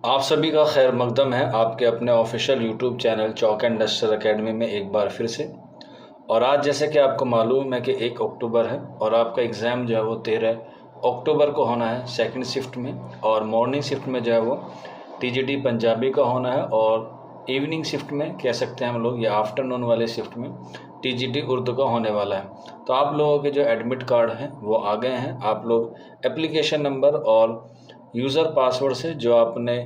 आप सभी का खैर मकदम है आपके अपने official YouTube channel chalk and duster academy में एक बार फिर से। और आज जैसे कि आपको मालूम है कि 1 अक्टूबर है और आपका एग्ज़ाम जो है वो 13 अक्टूबर को होना है सेकंड शिफ्ट में, और मॉर्निंग शिफ्ट में जो है वो टीजीटी पंजाबी का होना है, और इवनिंग शिफ्ट में कह सकते हैं हम लोग या आफ्टरनून वाले शिफ्ट में टीजीटी उर्दू का होने वाला है। तो आप लोगों के जो एडमिट कार्ड हैं वो आ गए हैं। आप लोग एप्लीकेशन नंबर और यूज़र पासवर्ड से जो आपने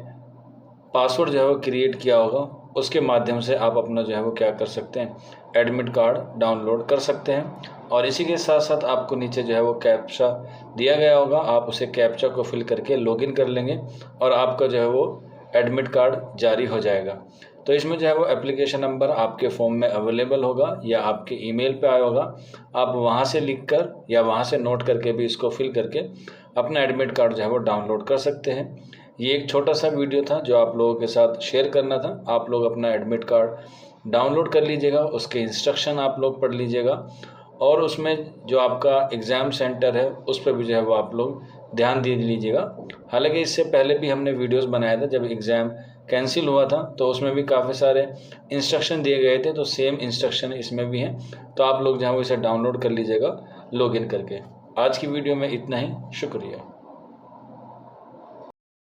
पासवर्ड जो है वो क्रिएट किया होगा उसके माध्यम से आप अपना जो है वो क्या कर सकते हैं, एडमिट कार्ड डाउनलोड कर सकते हैं। और इसी के साथ साथ आपको नीचे जो है वो कैप्चा दिया गया होगा, आप उसे कैप्चा को फिल करके लॉगिन कर लेंगे और आपका जो है वो एडमिट कार्ड जारी हो जाएगा। तो इसमें जो है वो एप्लीकेशन नंबर आपके फॉर्म में अवेलेबल होगा या आपके ईमेल पे आया होगा, आप वहाँ से लिख कर या वहाँ से नोट करके भी इसको फिल करके अपना एडमिट कार्ड जो है वो डाउनलोड कर सकते हैं। ये एक छोटा सा वीडियो था जो आप लोगों के साथ शेयर करना था। आप लोग अपना एडमिट कार्ड डाउनलोड कर लीजिएगा, उसके इंस्ट्रक्शन आप लोग पढ़ लीजिएगा और उसमें जो आपका एग्ज़ाम सेंटर है उस पर भी जो है वो आप लोग ध्यान दे लीजिएगा। हालांकि इससे पहले भी हमने वीडियोस बनाया था जब एग्ज़ाम कैंसिल हुआ था, तो उसमें भी काफ़ी सारे इंस्ट्रक्शन दिए गए थे, तो सेम इंस्ट्रक्शन इसमें भी हैं। तो आप लोग जो है वो इसे डाउनलोड कर लीजिएगा लॉगिन करके। आज की वीडियो में इतना ही, शुक्रिया।